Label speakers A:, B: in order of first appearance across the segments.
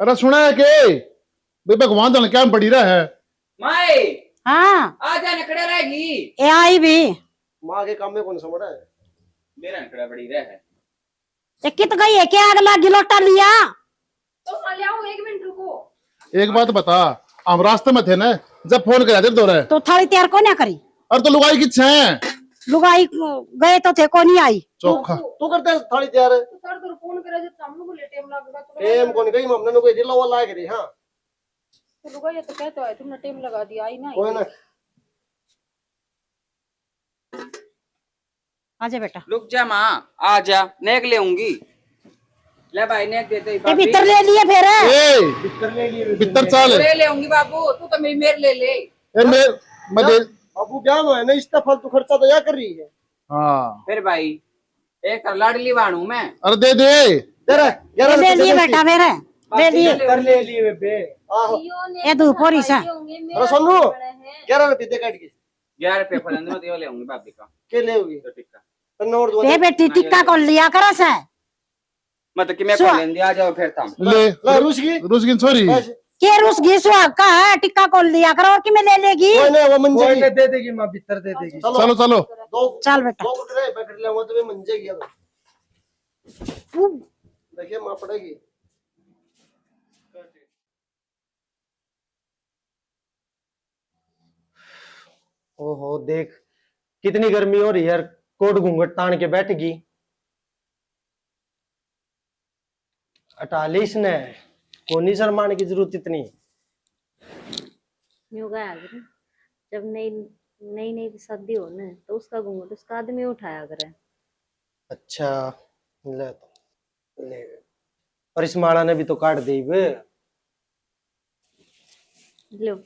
A: अरे सुना है कि भाई भगवान जाने क्या पड़ी रहा है।
B: माए
C: हाँ
B: आ जा नखड़े रहेगी।
C: ये आई भी
D: माँ के काम में कौन समझ रहा है।
B: मेरा नखड़ा बड़ी रह है।
C: ये कित गई है क्या अगला गिलोटा लिया।
E: तो हाँ ले आओ, 1 मिनट रुको।
A: एक बात बता, हम रास्ते में थे ना जब फोन करा दे दो रहे।
C: तो थाली तैयार को ना करी।
A: अरे तो लुगाई किछ है
C: लुगाई गए तो थे को नहीं आई।
A: चोखा
D: तू करते है थाली तैयार है।
E: तो सर तो फोन करे जब सामने को ले टाइम लगेगा तो
D: टेम कौन गई हमने कोई दिला वाला है रे। हां
E: तो लुगा ये तो कहते है तुमने टाइम लगा दिया, आई ना
D: कोई ना।
C: आजा बेटा
B: रुक जा माँ, आ जा नेक ले आऊंगी। ले भाई नेक देते
C: ये भीतर ले लिए फिर
A: ए भीतर चल
B: ले आऊंगी बाबू, तू तो मेरे ले ले।
A: ए मैं दे।
D: अबू ब्याह में है ना, इसका फालतू खर्चा तो या कर रही है।
A: हाँ
B: फिर भाई एक लाडली बाणू मैं।
A: अरे दे दे
D: तेरा
C: ले लिए बेटा फिर ले लिए
D: कर ले लिए बेबे। आहो
C: ये दो पोरी सा।
D: अरे सुनो 11 रुपए दे काट के
B: 11 रुपए फलन में दियो ले आऊंगी बाबी का।
D: के ले होगी
B: तो टिक्का
D: तन्ना और दो
C: ये बेटी टिक्का को लिया करा से
B: मतलब कि मैं को लेन दिया जाओ फिर तुम
A: ले
D: ला रुसगी
A: रुसगिन सॉरी
C: के रुस घी सुहाग का है टिक्का को लिया करो और कि मैं ले लेगी।
D: कोई नहीं वो मंजे की
F: दे देगी माँ, भीतर दे देगी।
A: चलो चलो
D: दो
C: चल बेटा
D: दो बकरे पकड़ ले वो तो वे मंजे की देखिए मां पड़ेगी। ओहो देख कितनी गर्मी हो रही है यार, कोट घूंघट तान के बैठगी। 48 ने कोनी शर्माने की जरूरत इतनी।
G: जब नई नई नई शादी हो ना तो उसका घूंघट उसका आदमी उठाया करे।
D: अच्छा ले तो ले और इस माला ने भी तो काट दी बे।
G: लो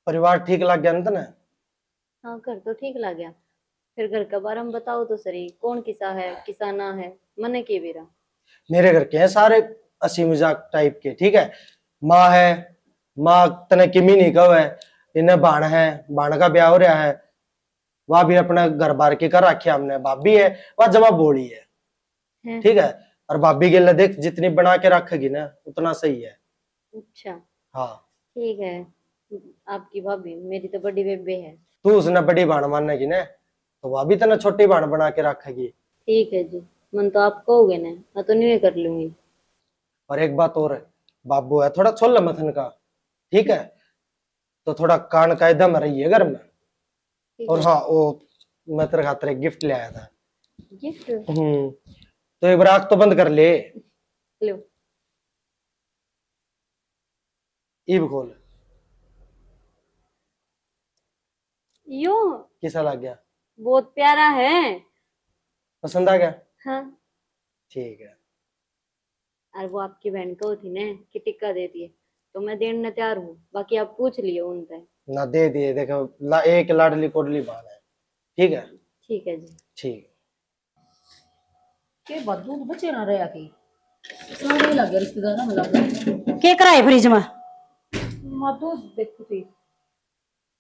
D: परिवार ठीक लग गया ना।
G: हाँ घर तो ठीक लग गया, फिर घर का बारे में बताओ तो सही, कौन किसा है किसाना है मने के बेरा।
D: मेरे घर के हैं सारे हंसी मजाक टाइप के, ठीक है। माँ है, माँ तने किमी नहीं कव है, इन्हें बाण है, बाण का ब्याह हो रहा है, वह भी अपना घर बार के कर रखे हमने। भाभी है वह जमा बोली है, ठीक है। और भाभी के लिए देख जितनी बना के रखेगी ना उतना सही है।
G: अच्छा
D: हाँ
G: ठीक है, आपकी भाभी मेरी तो बड़ी बेबे है।
D: तू उसने बड़ी बाण मानेगी ना तो वह भी तना छोटी बाण बना के रखेगी।
G: ठीक है जी, मन तो आप कहोगे ना मैं तो नहीं कर लूंगी।
D: और एक बात और है, बाबू है थोड़ा छोल मथन का, ठीक है, तो थोड़ा कान कायदा में रही है घर में। और हाँ वो मैं तेरे खातिर एक गिफ्ट ले आया था।
G: गिफ्ट?
D: तो एक बार आँख तो बंद कर ले।
G: लो
D: ईब खोल।
G: यो
D: कैसा लग गया?
G: बहुत प्यारा है।
D: पसंद आ गया?
G: हाँ
D: ठीक है।
G: और वो आपकी बहन को थी ना कि टिक्का देती है तो मैं देने तैयार हूँ, बाकी आप पूछ लियो उनसे।
D: ना दे दिए, देखो एक लाडली कोडली बाल है, ठीक है।
G: ठीक है जी
D: ठीक
E: के बाद दूध बचे ना रहा की सारे लगे रिश्तेदार में लगे
C: के कराए फ्रिज में
E: मां दूध देखो थी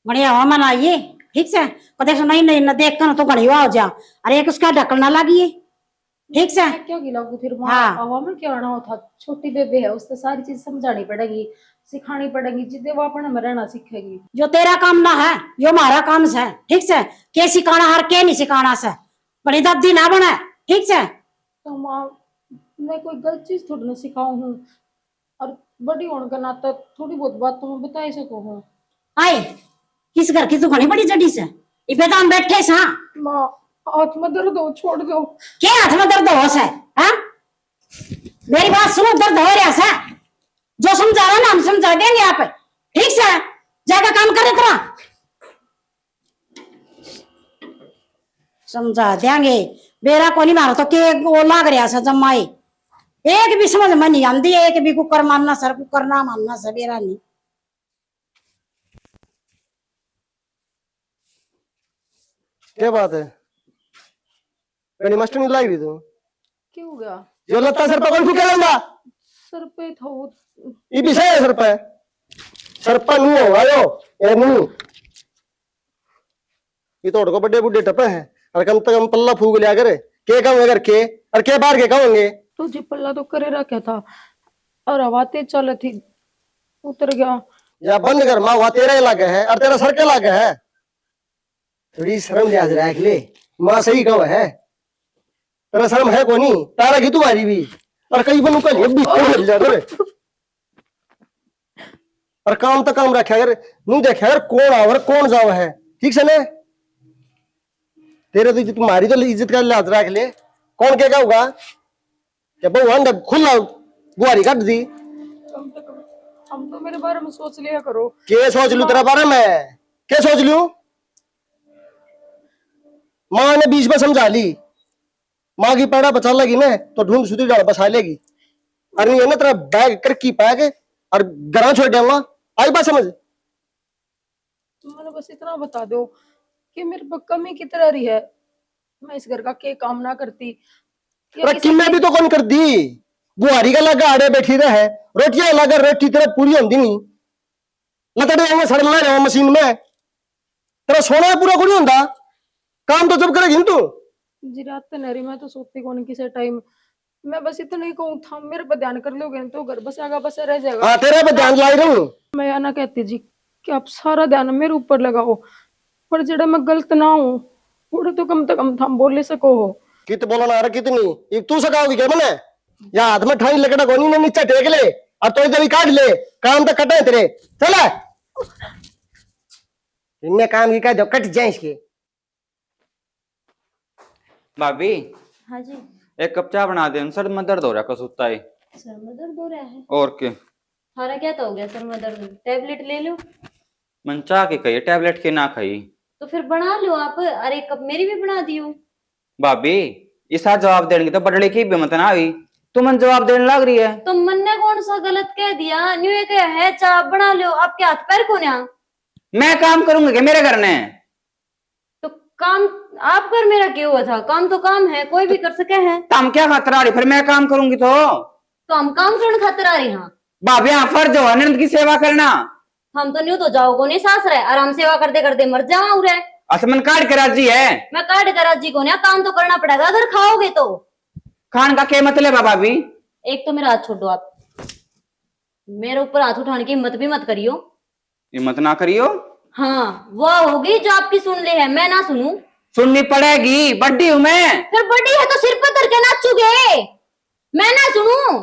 C: बढ़िया हवा मन आइए ठीक से कदे से नहीं नहीं न देख कर तो घड़ी हो जा। अरे एक उसका ढक्कन ना लगी ठीक से
E: क्या गिला को फिर
C: हाँ।
E: हवा में क्या आना होता, छोटी बेबे है उससे सारी चीज समझानी पड़ेगी, सिखानी पड़ेगी, जितने वो अपने में रहना सीखेगी।
C: जो तेरा काम ना है जो हमारा काम है ठीक से, के सिखाना हर के नहीं सिखाना से बड़ी दादी ना बने ठीक से।
E: तो माँ मैं कोई गलत चीज थोड़ी ना सिखाऊं हूँ, और बड़ी होने का नाता थोड़ी बहुत बात तो मैं बता ही सकूं हूँ।
C: आए किस घर की तू घनी बड़ी जड़ी से इबे तो हम बैठे सा।
E: माँ हाथ में दर्द हो, छोड़ दो।
C: क्या हाथ में दर्द हो से हाँ? मेरी बात सुनो, दर्द हो रहा से जो समझा रहा ना हम समझा देंगे आप ठीक से, जाकर काम करे तेरा समझा देंगे। बेरा को नहीं मारो तो के वो लाग रहा से जमाई एक भी समझ में नहीं आती, एक भी कुकर मानना सर कुकर ना मानना सर बेरा नहीं।
D: क्या बात है? कहीं मास्टर नहीं लाई तू?
E: क्यों हो गया?
D: जो लत्ता सर पर कोई फूके लेंदा
E: सर पे था वो।
D: ये भी सही है सर पे। सर पर नू हो आयो ए नू ये तो को बड़े बुड्ढे टपे हैं और कम से कम पल्ला फूक लिया करे के काम अगर के और के बाहर के कहोगे
E: तो जी पल्ला तो करे रखा था और हवा तेज चल थी, उतर गया।
D: या बंद कर माँ, वहां तेरा इलाका है और तेरा सर का इलाका है। थोड़ी शर्म लिहाज रख ले, माँ सही कहो है। तेरा शर्म है कोनी, तारा की तुम्हारी भी। और कई बनू का लिए भी खोल जा रे। और काम तो काम रखा कर, नू देखा कर कौन आवर कौन जाव है, ठीक से ने। तेरे तो तुम्हारी तो इज्जत का लिहाज रख ले। कौन क्या होगा कि बहु खुला गुआरी काट दी।
E: कम से कम हम तो मेरे बारे में सोच लिया करो।
D: के सोच लू तेरा बारे में, क्या सोच लू। माँ ने बीच में समझा ली, माँ की पैड़ा बचा लेगी ना तो ढूंढ सुधी डाल बसा लेगी। अरे नहीं है ना तेरा बैग कर की पैग और घर छोड़ दूंगा। आई बात समझ।
E: तुम मैंने बस इतना बता दो कि मेरे पर कमी की तरह रही है, मैं इस घर का के काम ना करती या
D: रखी में
E: की-
D: भी तो कौन कर दी। बुहारी का लगा आड़े बैठी रहे, रोटियां लगा रोटी तेरा पूरी होती नहीं। लतड़े आएंगे सड़ना रहे मशीन में, तेरा सोना पूरा को नहीं होता। काम तो जब करेगी तू।
E: जी रात तो नहरी मैं तो सोती कौन किसी टाइम। मैं बस इतना ही कहूँ था, मेरे पर ध्यान कर लोगे ना तो घर बसेगा बसा रह जाएगा।
D: हाँ तेरे पे ध्यान लाई रहा हूँ।
E: मैं या ना कहती जी कि आप सारा ध्यान मेरे ऊपर लगाओ, पर जेड़ा मैं गलत ना हूँ थोड़ा तो कम थम बोले सको हो।
D: कित बोला ना कितनी एक तू सकाओगी क्या मने। या हाथ में ठाई लकड़ा गोनी ने नीचे टेक ले और तो इधर काट ले। काम तो कटे तेरे चला। इनमें काम की कह दो कट जाए इसके।
B: भाभी
G: हाँ जी।
B: एक कप चाय बना दे, सर में दर्द हो रहा कसुत्ता है।
G: सर में दर्द हो रहा है?
B: और क्या।
G: हमारा क्या तो हो गया सर में दर्द? टेबलेट ले लो।
B: मन चाह के खाई टैबलेट के ना खाई।
G: तो फिर बना लो आप, अरे कप मेरी भी बना दियो।
B: भाभी इस जवाब देने की तो बड़े की भी मत ना आई, तू मन जवाब देने लग रही है।
G: तो मन ने कौन सा गलत कह दिया? न्यू ये कह है चाप बना लो, आपके हाथ पैर कौन है?
B: मैं काम करूंगा क्या मेरे घर ने?
G: तो काम आप कर, मेरा क्या हुआ था? काम तो काम है, कोई भी कर सके है।
B: तो हम क्या खतरा रही, फिर मैं काम करूंगी तो
G: हम काम करने खातिर आ रहे हैं।
B: भाभी यहाँ फर्ज हो नंद की सेवा करना।
G: हम तो न्यू तो जाओ को नहीं सास रहे, आराम सेवा करते करते मर जाओ रे।
B: असमन काट के राजी है।
G: मैं काट कर राजी को नहीं, काम तो करना पड़ेगा अगर खाओगे तो।
B: खान का क्या मतलब है भाभी?
G: एक तो मेरा हाथ छोड़ो आप, मेरे ऊपर हाथ उठाने की हिम्मत भी मत करियो।
B: हिम्मत ना करियो।
G: हाँ वो होगी जो आपकी सुन ले है, मैं ना सुनूं।
B: सुननी पड़ेगी, बड्डी हूं मैं।
G: फिर बड़ी है तो सिर पर करके नाचोगे, मैं ना सुनूं।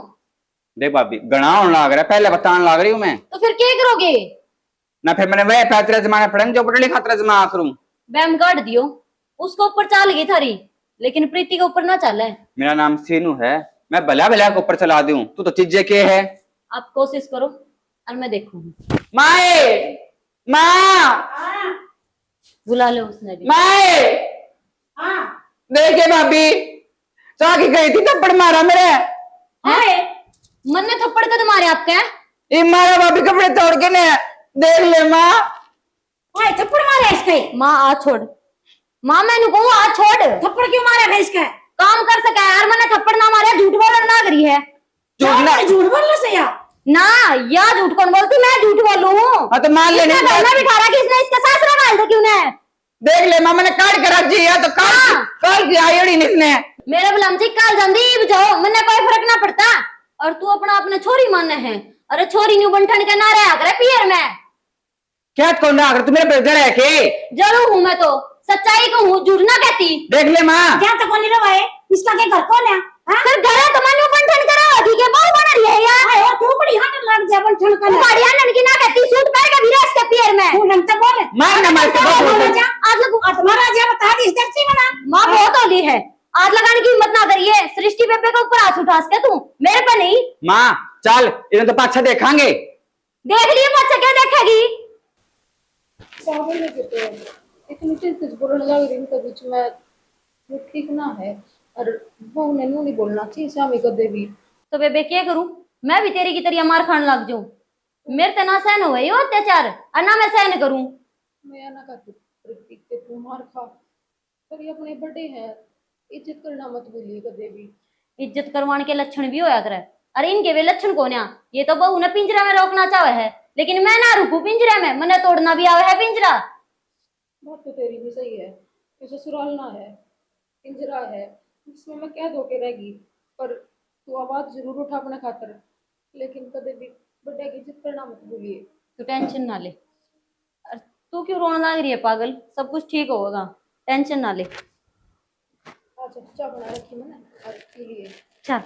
B: देख भाभी गणा होने लग रहा है, पहले बताने लग रही हूँ मैं।
G: तो फिर क्या करोगे?
B: ना फिर मैंने वह पैतरे जमाने पड़ेंगे जो बटली खातरे जमा करूं।
G: बैम काट दियो, उसको ऊपर चाल गई थारी, लेकिन प्रीति के ऊपर ना चाले।
B: मेरा नाम सीनू है, मैं भला भला के ऊपर चला दूं, तू तो चीजें के है।
G: आप कोशिश करो और मैं देखूंगी।
B: माए माँ
G: बुला लो उसने भी।
B: माए देखे भाभी चाकी गई थी थप्पड़ मारा मेरे।
G: मन ने थप्पड़ कद मारे आपके?
B: ये मारा भाभी कपड़े तोड़ के ने, देख ले माँ।
C: ओए थप्पड़ मारे इसके।
G: माँ आ छोड़, माँ मैंने कहूँ आ छोड़।
C: थप्पड़ क्यों मारे है इसके?
G: काम कर सका यार, मैंने थप्पड़ ना मारे, झूठ बोलना ना करी है।
C: झूठ बोलने से या
G: ना या झूठ कौन बोलती, मैं झूठ बोलूं?
B: हाँ तो मान लेने
G: इसने घर में बिठा रहा कि इसने इसका सासरा डाल दे क्यों ने?
B: देख ले माँ मैंने काट कर रखी है तो काट की आयोड़ी इसने।
G: मेरे बुलाम जी काल जल्दी जाओ, मैंने कोई फर्क ना पड़ता। और तू अपना अपने छोरी मानना है, अरे छोरी न्यू बंठन के ना रहा करे पियर में।
B: क्या कौन ना अगर तू मेरे पे जड़ है के?
G: जरूर हूँ मैं तो, सच्चाई को हूँ, झूठ ना कहती।
B: देख ले माँ
C: क्या तो कौन रहा है इसका के घर कौन है?
G: फिर घर है तो मैं न्यू बंठन करा होगी के बहुत बना रही है यार।
C: आए और तू बड़ी हाथ लग जा बन ठन का
G: तुम्हारी अनन की ना कहती, सूट पहन के भी इसके पियर में।
C: तू नंत बोल
B: मार ना मार के बोल।
G: आज लगू
C: तुम्हारा जा बता दी इस दर्शी में ना।
G: माँ बहुत होली है, आग लगाने की हिम्मत ना करिए। सृष्टि पेपे के ऊपर हाथ उठा के तू, मेरे पे नहीं।
B: माँ चल इन्हें तो पाछा देखांगे।
G: देख लिए बच्चा क्या देखेगी।
E: पागल है कि तो इतनी तेज बोलने लग रही इनके बीच में, वो ठीक ना है। और वो उन्हें नू नहीं बोलना चाहिए शामी कदे भी।
G: तो बेबे क्या करूं, मैं भी तेरी की तरह मार खाने लग जाऊं? मेरे ते ना सहन हुए यो अत्याचार, और ना मैं सहन करूं।
E: मैं ना कहती प्रतीक के तू मार खा, पर ये अपने बड़े हैं, इज्जत करना मत भूलिए कदे भी।
G: इज्जत करवाने के लक्षण भी होया करे, अरे इनके वे लक्षण कौन है? ये तो बहू ने पिंजरा में रोकना चाहे है, लेकिन मैं ना रुकू पिंजरे में, मैंने तोड़ना भी आवे है पिंजरा।
E: बात तो तेरी भी सही है कि ससुराल ना है, पिंजरा है, इसमें मैं क्या धोके रहेगी। पर तू आवाज जरूर उठा अपने खातर, लेकिन कदे भी बड़े की इज्जत करना मत भूलिए।
G: तू टेंशन ना ले। अरे तू क्यों रोने लग रही है पागल? सब कुछ ठीक होगा, टेंशन ना ले।
E: अच्छा चाय बना रखी मैंने और पी लिए।
G: चल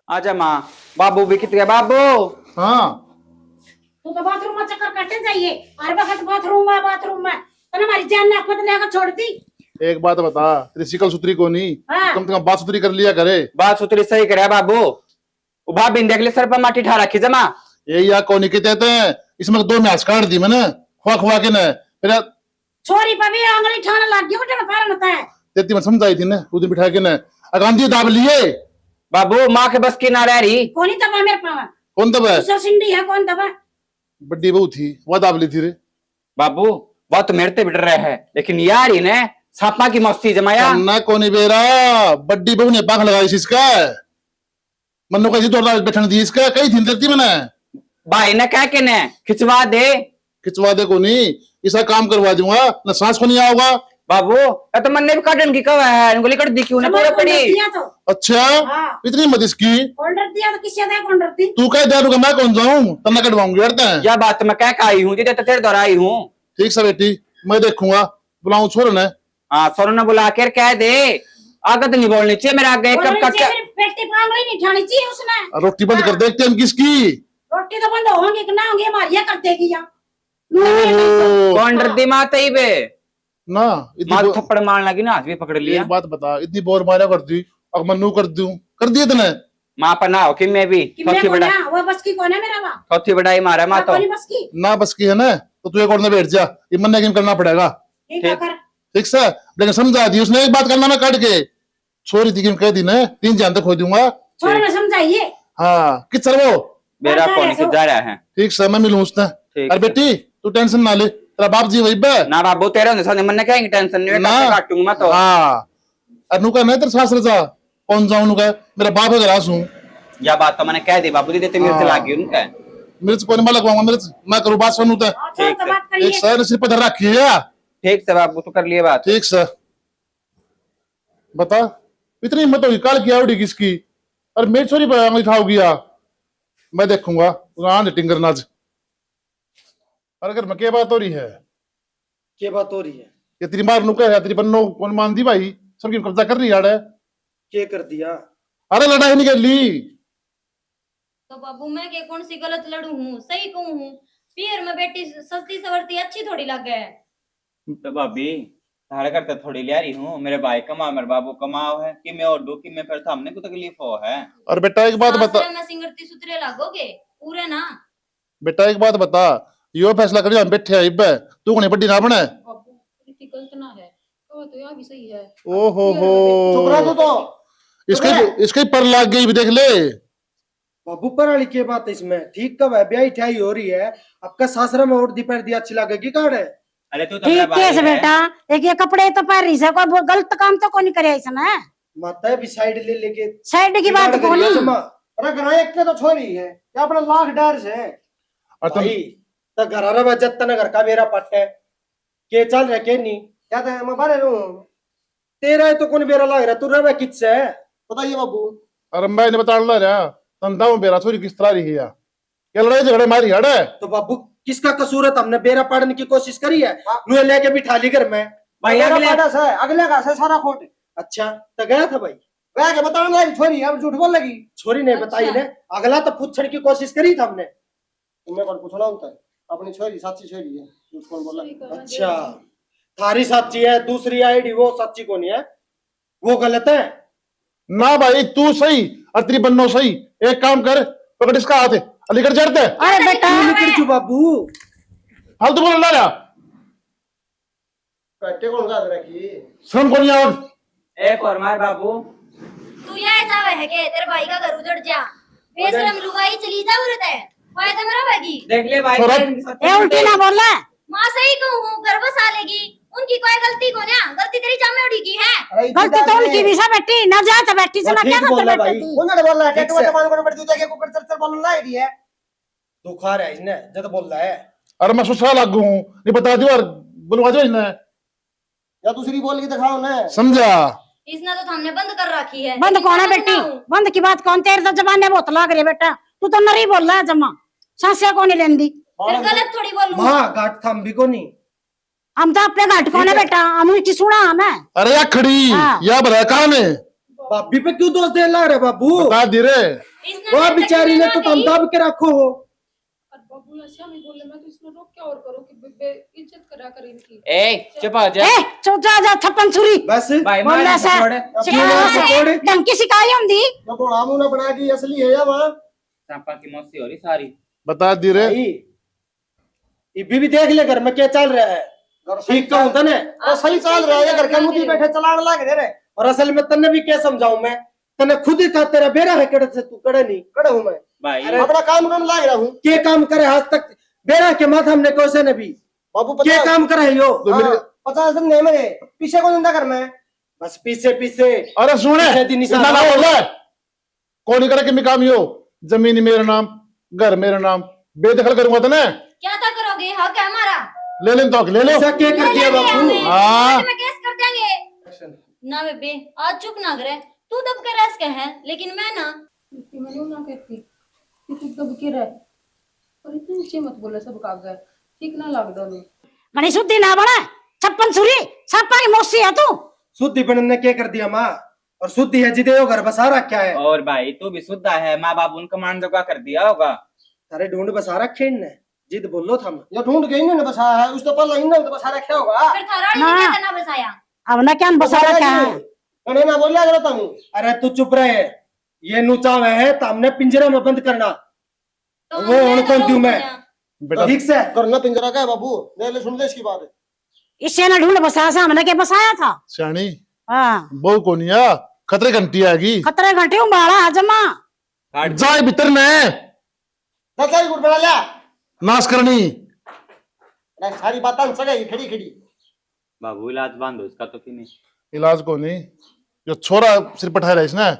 B: आजा माँ, बाबू भी कितने बाबू।
A: हाँ
C: तू तो बाथरूम में चक्कर काटने जाइए, हर वक्त बाथरूम में तने हमारी जान नाक में लेकर छोड़ दी।
A: एक बात बता, तेरी शिकल सुथरी को नहीं,
C: हाँ।
A: कम से कम बात सुथरी कर लिया करे।
B: बात सुथरी सही करे बाबू। उभा बिन देख ले सर पर माटी ठा रखी जमा।
A: ये या कौन के कहते हैं, इसमें 2 मैच काट दी मैंने खुआ खुआ के न। फिर
C: छोरी पर भी आंगली ठाने लग गई, उठन पैर नता है।
A: तेती मैं समझाई थी ना उस दिन बिठा के न, अगांधी दाब लिए।
B: बाबू माँ के बस की ना रह रही।
C: कौन ही दबा मेरे पावा?
A: कौन दबा?
C: दूसरा सिंडी है, कौन दबा?
A: बड्डी बहू थी, वह दाब ली थी रे।
B: बाबू वो तो मेरे ते बिट रहे है, लेकिन यार इन्हें सापा की मस्ती जमाया।
A: ना कोनी बेरा, बड्डी बहू ने पाख लगाई थी इसका, मन्नू कैसी दौड़ बैठन दी इसका, कई थी देती मैंने।
B: भाई ने कह के ने खिंचवा दे।
A: खिंचवा दे को नहीं, ऐसा काम करवा दूंगा न, सांस को नहीं आओगा।
B: बाबू ये तो मन ने भी काटन की कवा है, उंगली कट दी क्यों ना पूरा पड़ी।
C: दिया तो
A: अच्छा
C: हाँ।
A: इतनी मत इसकी,
C: ऑर्डर दिया तो किसी ने ऑर्डर दी।
A: तू कह दे रुका, मैं कौन जाऊं, तन्ना कटवाऊंगी यार।
B: यह बात मैं कह के आई हूँ, जिधर तेरे द्वारा आई हूँ।
A: ठीक सा बेटी, मैं देखूंगा, बुलाऊं छोर ने।
B: हाँ सोनू ने बुला कर कह दे, आगत नहीं बोलनी चाहिए मेरा आगे। कब का क्या
C: पेटी पांगली नहीं ठानी चाहिए उसने।
A: रोटी बंद कर देखते हैं किसकी।
C: रोटी तो बंद होंगी कि ना होंगी, हमारी कर देगी या
A: ओहो,
B: कौन डर दी माँ तई बे।
A: ना इतनी
B: माँ थप्पड़ मारने लगी ना, हाथ भी पकड़ लिया।
A: एक बात बता, इतनी बोर मारा करती और मन्नू कर दूं, कर दिए तने।
B: माँ पर ना हो कि मैं भी
C: कि मैं
B: चौथी
C: कौन
B: बड़ा
C: है? वो बस की कौन है मेरा? वहाँ
B: चौथी बड़ाई मारा माँ तो।
C: कौन बस की?
A: ना बस की है ना, तो तू एक और न बैठ जा, ये मन्ना गेम करना पड़ेगा।
C: ठीक है कर।
A: ठीक सा, लेकिन समझा दी उसने, एक बात करना मैं काट के छोरी थी कह दी ना, 3 जान तक खो दूंगा।
C: छोड़ में समझाइए।
A: हाँ कि चल वो
B: मेरा कौन के जा रहा है।
A: ठीक सा, मैं मिलूं उसने।
B: ठीक
A: अरे बेटी तू टेंशन ना ले, तेरा बाप जी वही बे
B: ना बाबू तेरे होने सामने मन ने कहेंगे टेंशन नहीं
A: ना।
B: है, काटूंगा मैं तो।
A: हाँ अनु का नहीं तेरे सास रजा, कौन जाऊं नु का, मेरा बाप है ग्रास हूँ।
B: यह बात तो मैंने कह दी बाबू, देते मिर्च
A: हाँ।
B: लागी उनका।
A: मिर्च को नहीं लगवाऊंगा, मिर्च मैं करूँ बात सुनू तो।
C: छोड़
B: ठीक
C: तो
B: है।
C: बात
A: एक
C: करिए।
A: सर सिर पर धर रखी है।
B: ठीक से बाबू तो कर लिए बात।
A: ठीक सर, बता इतनी हिम्मत होगी काल की आवड़ी किसकी? और मेरी छोरी पर आंगली उठाओगी या? मैं देखूंगा टिंगर नाज। और अगर मैं क्या बात हो रही है,
D: क्या बात हो रही है?
A: ये तेरी मार नुका है, तेरी बन्नो कौन मान दी भाई, सबकी कब्जा कर रही है।
D: क्या कर दिया?
A: अरे लड़ाई नहीं कर ली।
G: तो बाबू मैं के कौन सी गलत लड़ू हूँ, सही कहूँ हूँ। पियर में बेटी सस्ती सवरती अच्छी थोड़ी लग है।
B: तो भाभी तारे करते थोड़ी ले रही हूँ, मेरे भाई कमा मेरे बाबू कमाओ है कि मैं और दो कि मैं फिर तो हमने को तकलीफ हो है।
A: और बेटा एक बात बता,
G: सासरे में सिंगरती सुतरे लागोगे पूरे ना।
A: बेटा एक बात बता, यो फैसला करियो हम बैठे आई बे, तू कोनी बड्डी ना बने।
E: बाबू इतनी गलत ना है, तो यहाँ भी सही है।
A: ओ हो
D: चुप रह तू तो।
A: इसके पर लाग गई भी देख ले।
D: बाबू पर वाली क्या बात है इसमें? ठीक कब है, ब्याह ठाई हो रही है, आपका सासरा में और दोपहर दी अच्छी लगेगी कार्ड है।
B: अरे तू तो अपना
C: ठीक
B: भाई
C: कैसे
B: है।
C: बेटा, एक ये कपड़े तो पहन रही है, कोई गलत काम तो कोनी करे इसने।
D: माता है भी साइड ले लेके
C: साइड की बात
D: बिगाड़
C: कोनी।
D: करियो जमा। अरे घर एक के तो छोरी है, क्या अपना लाख डर से
A: और तुम
D: भाई तो घर में जब तक घर का मेरा पट है के चल रहे के नहीं क्या था मैं बारे रू तेरा है तो कौन बेरा लग रहा तू रहा किससे है बताइए बाबू।
A: और मैं ने बता रहा तंदा हूं बेरा छोरी किस तरह रही है, क्या लड़ाई झगड़े मारी है।
D: तो बाबू किसका कसूर है? हमने बेरा पाड़ने की कोशिश करी है, नुए लेके बिठा ली घर में।
B: भाई
D: अगले का से सारा खोट। अच्छा तो गया था भाई, गया के बताना छोरी अब झूठ बोल लगी। छोरी ने बताई ने, अगला तो पूछने की कोशिश करी था हमने। तुम्हें कौन पूछना होता है? अपनी छोरी सच्ची छोरी है, झूठ कौन बोला? अच्छा थारी सच्ची है, दूसरी आईडी वो सच्ची कौन है, वो गलत है
A: ना भाई तू सही और तेरी बन्नो सही। एक काम कर, पकड़ इसका हाथ अलीगढ़ चढ़ते।
C: अरे बेटा
D: निकल बाबू
A: फालतू बोल रहा
D: कट्टे कौन गा रखी
A: श्रम को नहीं आवत।
B: एक और मार बाबू।
G: तू ये चाहे है के तेरे भाई का घर उजड़ जा, बेशरम लुगाई चली जा उरत है फायदा मेरा भागी।
B: देख ले भाई
C: ये उल्टी ना बोलना।
G: माँ सही कहूँ हूँ, घर बसा लेगी, उनकी कोई गलती को ना, गलती तेरी जामे उड़ी की है।
C: गलती तो उनकी भी सा बेटी ना जा तो बेटी से ना क्या
D: ठीक बोल रहा भाई।
C: बेटी।
D: उन्होंने बोल रहा है टैटू जमान को पड़ दूजा के कुकर चल चल बोलना है ये दुख आ रहा है इसने जब बोल रहा है।
A: अरे मैं ससुराल लागू हूँ, नहीं बता दियो और बुलवा दो इन्हें,
D: या दूसरी बोल के दिखाओ ना।
A: समझा?
G: इसने तो हमने बंद कर रखी है।
C: बंद
G: लेकिन
C: कौन है
G: मैं
C: बेटी?
G: ना हूँ।
C: बंद की बात कौन? तेरे तो जबान बहुत लाग रही है बेटा, तू तो नरी बोल रहा है जमा, सांसिया कौन नहीं लेंदी।
G: फिर गलत थोड़ी बोलूं।
D: माँ गाट थम भी को नहीं।
C: हम तो अपने घाट कौन है बेटा, हम की सुना हमें।
A: अरे या खड़ी
C: हाँ।
A: या बड़ा कहाँ है?
D: भाभी पे क्यों दोष देने लग रहे बाबू?
A: बता दे रे।
G: इसने
D: वो
G: मेरे
D: बेचारी ने
G: तक
D: तो
G: नहीं
D: तुम दब के रखो हो।
E: और बाबू ऐसे हमें बोले, मैं तो इसमें रोक क्या और करूँ कि इज्जत करा कर इनकी।
B: ए चुप हो जा।
C: ए चुप जा छप्पन छुरी
D: बस
B: भाई
C: बोल
B: मार
C: रहा सा
B: छोड़।
D: छोड़।
C: डंकी सिखाई होंगी।
D: तो बड़ा मुंह बना दी असली है या वहाँ?
B: सांपा की मौसी हो रही सारी।
A: बता दे रे।
D: भाई इबी भी देख ले घर में क्या चल रहा है। ठीक तो होता ना, और सही चल रहा है, घर के मुंह बैठे चलाने लग रहे। और असल में तन्ने भी क्या समझाऊं मैं? तन्ने खुद ही कहा तेरा बेरा है, कड़े से तू कड़े नहीं कड़े हूं मैं।
B: भाई
D: अपना काम करने लग रहा हूँ। क्या काम करे आज तक? बेरा के माथा हमने कैसे ने भी बाबू क्या काम करे यो?
A: तो मेरे
D: 50 दिन नहीं मेरे पीछे को धंधा कर मैं बस पीछे पीछे।
A: अरे सुने
D: पीछे दिन
A: इतना
D: निशान
A: ना बोल रहा है। कौन नहीं करे कि मैं काम यो, जमीन मेरा नाम, घर मेरा नाम, बेदखल करूंगा तो ना
G: क्या था करोगे? हक है हमारा।
A: ले लें तो ले लो।
D: ऐसा क्या कर दिया बाबू?
A: हाँ।
G: में केस कर देंगे ना बेबे। आज चुप ना करे, तू दब कर रस के है, लेकिन मैं ना।
E: कि मैंने ना कहती कि तू दब के रह, और इतनी नीचे मत बोले सब कागज ठीक ना लग डालो।
C: मनी शुद्धि ना बना, छप्पन छुरी सापा की मौसी है तू।
D: शुद्धि बनने ने क्या कर दिया माँ? और शुद्धि है जिदे वो घर बसा रखा है।
B: और भाई तू भी शुद्ध है, माँ बाप उनका मान जो कर दिया होगा।
D: अरे ढूंढ बसा रखे ने जिद बोलो था ये ढूंढ के इन्होंने बसा है, उस तो पहले इन्होंने तो बसा रखा होगा।
G: फिर थाराड़ी
C: ना।
G: ने क्या करना बसाया?
C: अब ना क्या बसा रखा है।
D: मैंने ना बोलिया करो तुम। अरे तू चुप रहे, ये नुचा हुआ है तो हमने पिंजरे में बंद करना।
G: तो
D: वो
G: हमने
D: उन
G: तो
D: कौन
G: रोक
D: दूं मैं?
G: दिया।
A: बेटा
D: ठीक से करना पिंजरा का है बाबू, ले सुन ले इसकी बात।
C: इससे ना ढूंढ बसा सा हमने क्या बसाया था।
A: सियाणी
C: हाँ
A: बहु कोनिया खतरे घंटी आएगी।
C: खतरे घंटे उबाड़ा जमा।
B: काट
A: जाए भीतर में
D: दस गुट बना लिया
A: नाश करनी।
D: सारी बातें सगाई खड़ी खड़ी।
B: बाबू इलाज बांधो इसका तो फिर
A: इलाज को नहीं, जो छोरा सिर पठाया रहा इसने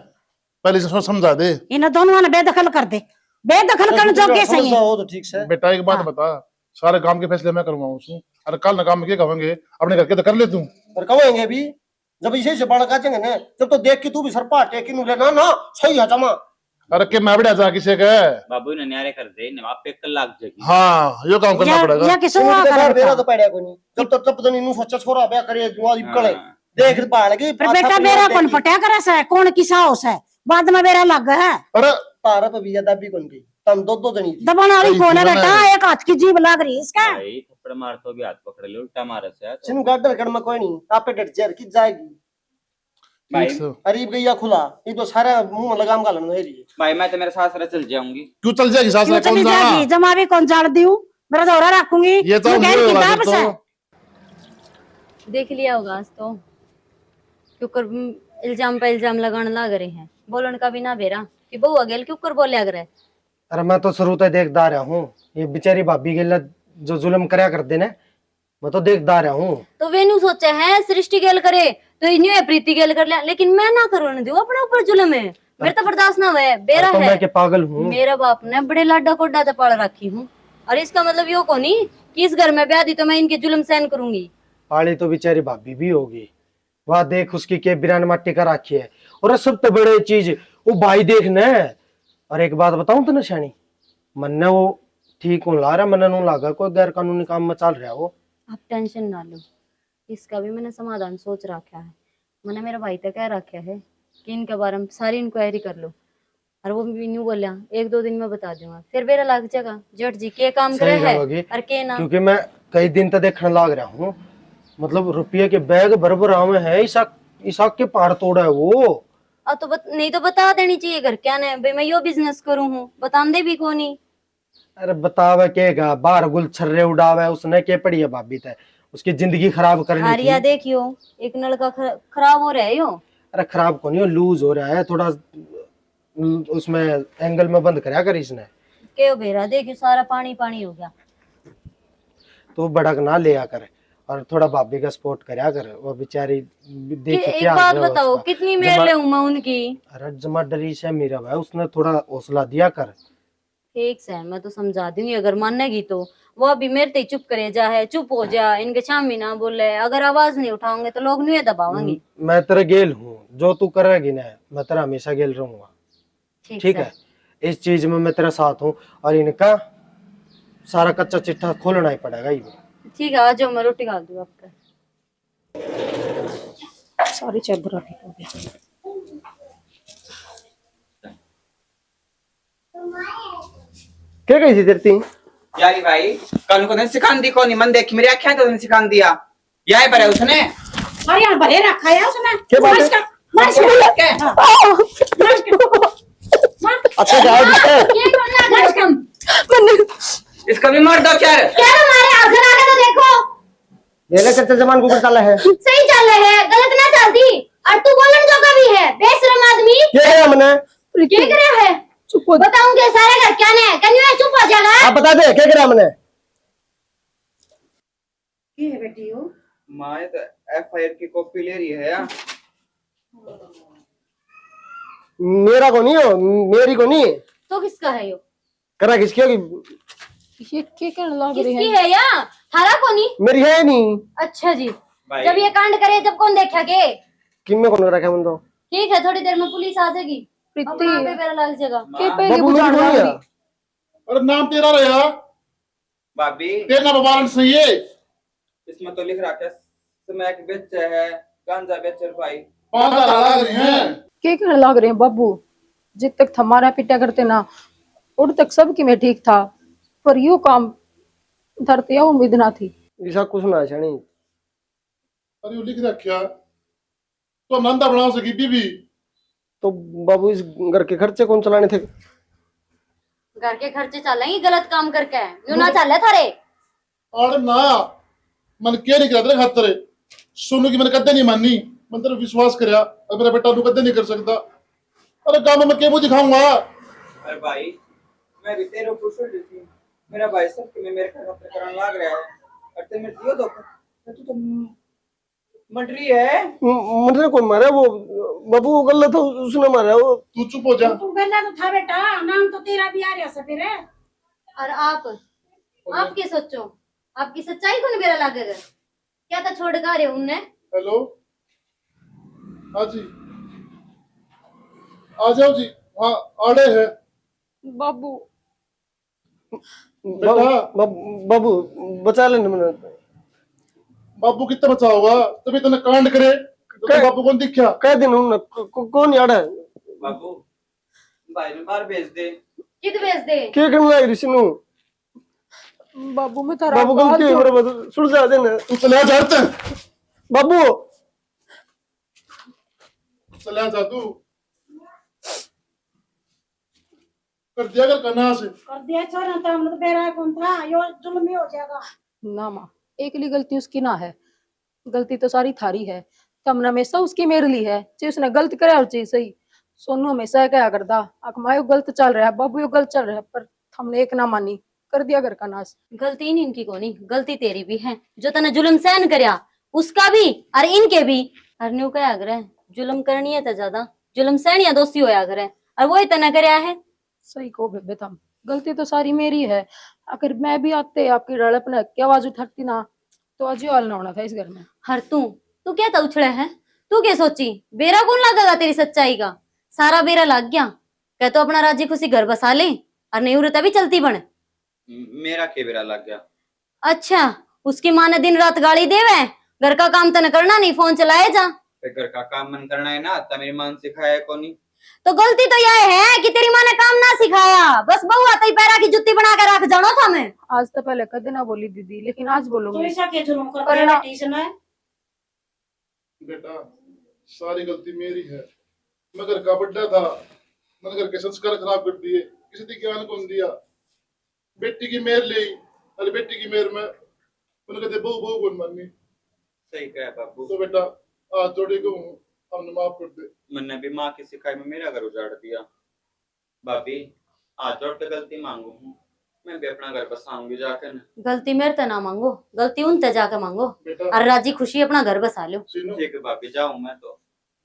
A: पहले से समझा दे।
C: इन दोनों ने बेदखल कर दे, बेदखल करने जोगे सही है।
D: हो तो ठीक से
A: बेटा एक बात बता, सारे काम के फैसले मैं करूंगा उसको। अरे कल ना काम में क्या कहेंगे, अपने घर के तो कर ले तू।
D: और कहेंगे अभी जब इसे से बड़ा काटेंगे ना, जब तो देख के तू भी सर पाटे कि लेना ना सही है जमा।
A: अरे के मैं बड़ा जा किसे के।
B: बाबू ने न्यारे कर दे ना, आप पे कल लाग जाएगी।
A: हाँ यो काम करना पड़ेगा।
C: या किसी
D: इन्होंने
C: और
D: तो घर बेरा
C: कर
D: तो पड़ेगा कोई नहीं, जब तो इन्होंने सोचा छोरा ब्याह करे जुआ निकले
B: हाँ।
D: देख पाड़ेगी।
C: पर बेटा मेरा कौन पटा करे से, कौन किसा हो से, बाद में मेरा लग है।
A: अरे
D: तारा पे भी ज्यादा भी कौन की तम दो जनी थी।
C: दबाने वाली
A: सही
C: कौन है
A: जीवन
C: बेटा?
A: है।
C: एक हाथ की जीभ लग रही है इसका।
B: भाई थप्पड़ मार तो भी हाथ पकड़ ले, उल्टा मारा से
D: सिनु गाडर कर में कोई नहीं, आपे डट जर की जाएगी।
B: भाई
A: ठीक से।
D: अरीब गैया खुला ये तो सारे मुंह में लगाम गालन है जी।
B: भाई मैं तो मेरे सासरा चल जाऊंगी।
A: क्यों चल जाएगी सास
C: क्यों
A: में, कौन
C: चली
A: जाना?
C: जाएगी? जमा भी कौन जान दियो, मेरा दौरा रखूंगी।
A: ये तो
C: मैं कह रही
A: होगा
C: किताब
A: फिर
C: से।
G: देख लिया होगा आज तो, क्योंकि इल्जाम पे इल्जाम लगाने लग रहे हैं। बोलन का भी ना बेरा कि बहु अगेल क्यों बोले अगर है।
D: अरे मैं तो शुरू से देखता रहा हूँ, ये बेचारी भाभी के लिए जो जुल्म करया कर देने, मैं तो देखता रहा हूँ।
G: तो वेन्यू सोचा है सृष्टि गेल करे तो इन्यू है प्रीति गेल कर लिया, लेकिन मैं ना करूँ दूं अपने ऊपर जुल्म है। मेरे तो बर्दाश्त ना हुआ, बेरा
D: तो
G: है।
D: मैं के पागल हूँ।
G: मेरा बाप ने बड़े लाडा कोडा तो पाल रखी हूँ, और इसका मतलब यो को नहीं कि इस घर में ब्याह दी तो मैं इनके जुल्म सहन करूंगी।
D: पाली तो बेचारी भाभी भी होगी, वह देख उसकी के बिरान माटी का राखी है। और सबसे बड़ी चीज वो भाई देख न। और एक बात बताऊं तो निशानी, मन्ने वो ठीक हो ला रहा, मन्ने नू लागा कोई गैर कानूनी काम में चल रहा वो।
G: आप टेंशन ना लो, इसका भी मैंने समाधान सोच रखा है। मैंने मेरा भाई तक कह रखा है कि इनके बारे में सारी इंक्वायरी कर लो, और वो भी न्यू बोलिया 1-2 दिन में बता दूंगा। फिर मेरा लग जाएगा जेठ जी के काम करे
D: सही
G: है
D: जाओगी।
G: और के ना।
D: क्योंकि मैं कई दिन तक देखने लग रहा हूँ, मतलब रुपये के बैग भर में है, ईसाक के पार तोड़ा है वो।
G: तो नहीं तो बता देनी चाहिए घर क्या ने भाई मैं यो बिजनेस करूँ हूँ, बता दे भी कौन ही।
D: अरे बतावे केगा बाहर गुल छर्रे उड़ावे, उसने के पड़ी है भाभी तय, उसकी जिंदगी खराब करनी
G: हारिया
D: थी।
G: देखियो एक नलका खराब हो रहा है यो।
D: अरे खराब को नहीं हो, लूज हो रहा है थोड़ा, उसमें एंगल में बंद करया कर इसने।
G: के बेरा देखियो सारा पानी पानी हो गया।
D: तो भड़क ना लिया कर, और थोड़ा भाभी का सपोर्ट करया कर। वो बेचारी देख
G: एक
D: क्या
G: बात
D: हाल है
G: बताओ,
D: उसका।
G: कितनी मेल ले मैं उनकी।
D: अरे जमा डरी से मेरा भाई, उसने थोड़ा हौसला दिया कर।
G: ठीक से मैं तो समझा दूंगी अगर मानेगी तो। वो अभी मेरे ते चुप करे जा है, चुप हो जा, इनके सामने ना बोले, अगर आवाज नहीं उठाओगे तो लोग नहीं दबावेंगे।
D: मैं तेरे गेल हूँ, जो तू करेगी ना मैं तेरा हमेशा गेल रहूंगा। ठीक है, इस चीज में मैं तेरा साथ हूँ। और इनका सारा कच्चा चिट्ठा खोलना ही पड़ेगा ये।
G: ठीक है, आ जाओ, मैं रोटी खा दूँ आपका।
C: सारी चादर ठीक हो गई।
D: क्या कही थी तेरी तीन?
B: यारी भाई कल को ने सिखान दी कौन मन देख मेरी आंखें तो सिखान दिया यही पर है उसने।
C: अरे यार भरे रखा है उसने।
D: क्या बात है? अच्छा जाओ
B: इसका भी मार दो चार।
C: क्या हमारे आगे आगे तो देखो।
D: ये ले चर्चा जमान को चला है।
C: सही चल रहे हैं, गलत ना चलती। और तू बोलन जो का भी है, बेशरम आदमी।
D: क्या है हमने?
C: क्या कर रहा है? चुप हो। बताऊंगे सारे घर क्या ने? कन्या चुप हो जाएगा।
D: आप बता दे क्या करा हमने?
C: ये है बेटी हो।
B: माँ ये तो एफआईआर की कॉपी ले रही है यार।
D: मेरा को नहीं हो, मेरी को नहीं।
G: तो किसका है यो?
D: करा किसकी होगी?
E: ये क्या कहने लग रही
G: किसकी
E: है?
G: है या थारा को नहीं?
D: मेरी है नहीं।
G: अच्छा जी,
B: भाई
G: जब ये कांड करे जब कौन देखा के?
D: किन में कौन रखा है तो?
G: ठीक है, थोड़ी देर में पुलिस आ जाएगी।
E: प्रीति
G: अपना पे मेरा लग जाएगा।
E: के पहले
D: बाबू मेरी
E: बुझाड़
D: को
E: लग
D: नहीं
E: रही।
D: है।
A: अरे नाम तेरा रहा,
B: भाभी
A: तेरा नाम वारंट नहीं है।
B: इसमें तो लिख रखा है स्मैक बेच है गांजा बेचर भाई।
A: 5,000 लगा रही हैं।
E: के कहने लग रहे हैं बाबू? जिद तक हमारा पिटा करते ना उड़ तक सबकी में ठीक था, पर यू काम धरते उम्मीद ना थी।
D: ऐसा कुछ ना है छनी।
A: अरे वो लिख रखा तो नंदा बनाओ सकी बीबी।
D: तो बाबू इस घर के खर्चे कौन चलाने थे?
G: घर के खर्चे चलेंगे गलत काम करके, यूं ना चले थारे।
A: और ना मन क्या नहीं करा तेरे खातर सोनू की मैंने कदे नहीं मानी। मन तेरे विश्वास करया अब मेरा बेटा तू कदे नहीं कर सकता। अरे काम में क्या दिखाऊंगा।
B: अरे भाई मैं भी तेरे ऊपर छोड़ देती मेरा भाई सब में मेरे खतर करने लग रहा है और ते मेरे दियो दो तू तो मंडरी है।
D: मुझे कौन मारा वो? बाबू वो गलत था, उसने मारा वो।
A: तू चुप हो जा।
C: तू गल्ला तो था बेटा, नाम तो तेरा भी आ रहा सा फिर।
G: और आप क्या सोचो? आपकी सच्चाई को नहीं मेरा लगेगा क्या? था छोड़ गा रहे उनने।
A: हेलो हाँ जी आ जाओ जी। हाँ आड़े है
E: बाबू
A: बेटा।
D: बाबू बचा लेने मैंने।
A: बाबू कितना बचा होगा तभी तूने कांड करे तो
D: क्या?
A: बाबू कौन दिखा।
D: कह दिन उन्होंने कौन याद है?
B: बाबू भाई ने बाहर भेज दे।
G: किद बेच दे?
D: क्या करने लगी ऋषि नु?
E: बाबू मैं थारा
D: बाबू
E: बात
D: गलती है
E: जो-
D: मेरे बात सुन जा देना।
A: तू चले जा
D: बाबू
A: चले जा तू कर दिया कर कन्हा से।
C: कर दिया छोरा तो हम तो बेरा कौन था, यो जुल्म ही हो जाएगा।
E: ना माँ, एकली गलती उसकी ना है, गलती तो सारी थारी है। तो हमने हमेशा उसकी मेरे ली है, चाहे उसने गलत करे और चाहे सही। सोनू हमेशा क्या करता, अकमायो गलत चल रहा है, बाबू यो गलत चल रहा है, पर हमने एक ना मानी, कर दिया घर का नाश।
G: गलती नहीं इनकी को नहीं, गलती तेरी भी है। जो तने जुल्म सहन करया उसका भी और इनके भी। और न्यू क्या करे, जुल्म करनी है तो ज्यादा जुल्म सहनिया दोषी होया करे, और वो ही तना करया है।
E: सही को बेबे तुम, गलती तो सारी मेरी है। अगर मैं भी आते आपकी रड़प ने की आवाज उठाती ना, तो आज ये हाल ना होना था इस घर में।
G: हर तू क्या था उछड़े है? तू क्या सोची बेरा कौन लगेगा तेरी सच्चाई का? सारा बेरा लग गया। कह तो अपना राजी खुशी घर बसा ले और नहीं उरे तभी चलती बन।
B: मेरा केबरा लग गया।
G: अच्छा, उसकी माँ ने दिन रात गाली देवे, घर का काम तने करना नहीं, फोन चलाए जा।
B: घर का काम मन करना है ना तो मेरी मां ने सिखाया कोनी।
G: तो गलती तो यह है कि तेरी माँ ने काम ना सिखाया, बस बहू आते ही पैरा की जुत्ती बना के रख जानो था मैं।
E: आज तो पहले कदे ना बोली दीदी, लेकिन आज
C: तो
E: बोलूंगी।
C: ऐसा के जुल्म कर
E: अरे
C: दिया
E: ना।
C: बेटी से ना।
A: बेटा सारी गलती मेरी है। मैं घर का बड्डा था, मैंने घर के संस्कार खराब कर दिए, किसी ने ज्ञान कौन दिया। बेटी की मेहर ली, अरे बेटी की मेहर में मैंने कहते बहू बहू कौन माननी।
B: सही कहा बाबू।
A: तो बेटा आज जोड़ी को हमने माफ कर दे।
B: मैंने भी माँ की सिखाई में मेरा घर उजाड़ दिया। भाभी आज और तो गलती मांगू हूँ, मैं भी अपना घर बसाऊंगी जाकर न।
G: गलती मेरे ते ना मांगो, गलती उन ते जाके मांगो
A: बेटा
G: और राजी खुशी अपना घर बसा लो।
A: सीनो
B: ठीक है भाभी जाऊँ मैं तो।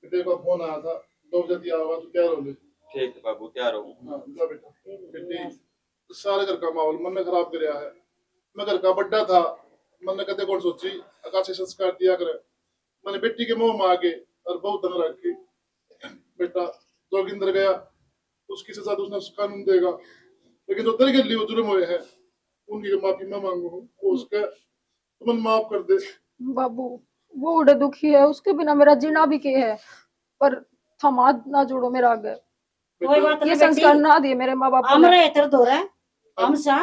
A: बेटे का फोन आया था 2 बजे दिया हुआ, तू क्या रो ले।
B: ठीक है बाबू तैयार हूँ।
A: हाँ जा बेटा बेटी सारे घर का माहौल मन ने खराब कराया है। मैं घर का बड्डा था, मन ने कदे कौन सोची आकाशी संस्कार दिया करे। मैंने बेटी के मुंह में आगे और बहुत तंग रखी। बेटा जोगिंदर गया, उसकी सजा तो उसने कानून देगा, लेकिन जो तेरे के लिए जुर्म हुए हैं उनकी माफी मैं मांगू हूँ। वो उसका तुम माफ कर दे।
E: बाबू वो उड़े दुखी है, उसके बिना मेरा जीना भी के है, पर थमा ना जोड़ो मेरा आगे।
C: कोई बात
E: ये
C: नहीं
E: संस्कार
C: बेटी,
E: ना दिए मेरे माँ बाप
C: हम
E: ने।
C: रहे तर दो रहे हम सा।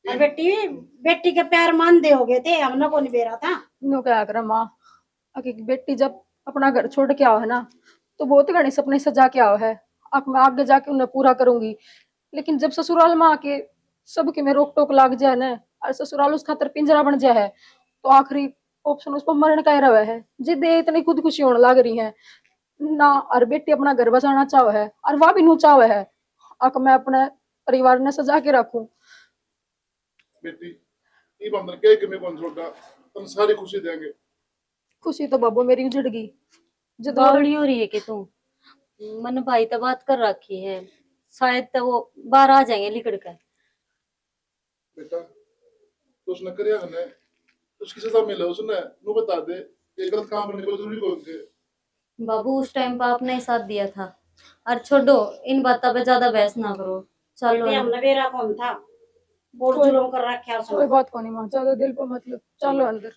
C: और बेटी बेटी के प्यार मान दे हो गए थे, हमने को नहीं बेरा था।
E: नो क्या करे माँ, आगे की बेटी जब अपना घर छोड़ के आओ है ना, तो बहुत घने सपने सजा के आओ है। अब मैं आगे जाके उन्हें पूरा करूंगी, लेकिन जब ससुराल में आके सबके में रोक टोक लाग जाए ना, और ससुराल उस खातर पिंजरा बन जाए है, तो आखिरी ऑप्शन उस पर मरण का ही रहा है। जिद इतनी खुदकुशी होने लग रही है ना, और बेटी अपना घर बसाना चाहो है, और वह भी नू चाहो है आक मैं अपने परिवार ने सजा के रखूं।
A: बेटी ये बंदर के कि मैं कौन छोड़ा, तुम सारी खुशी देंगे।
E: खुशी तो बाबू मेरी उजड़ गई जब
G: बावड़ी हो रही है कि तू मन भाई तो बात कर रखी है, शायद तो वो बाहर आ जाएंगे लिकड़ कर।
A: बेटा तो उसने करिया है, उसकी सजा मिले उसने नू बता दे, ये गलत काम करने को जरूरी कौन थे।
G: बाबू उस टाइम पर आपने ही साथ दिया था। और छोड़ो इन बातों पे ज्यादा बहस ना करो, चलो
C: बेटी हमने बेरा कौन था, बहुत जुल्म कर रखा उसने।
E: कोई बात को नहीं माँ, ज्यादा दिल पर मतलब चलो अंदर।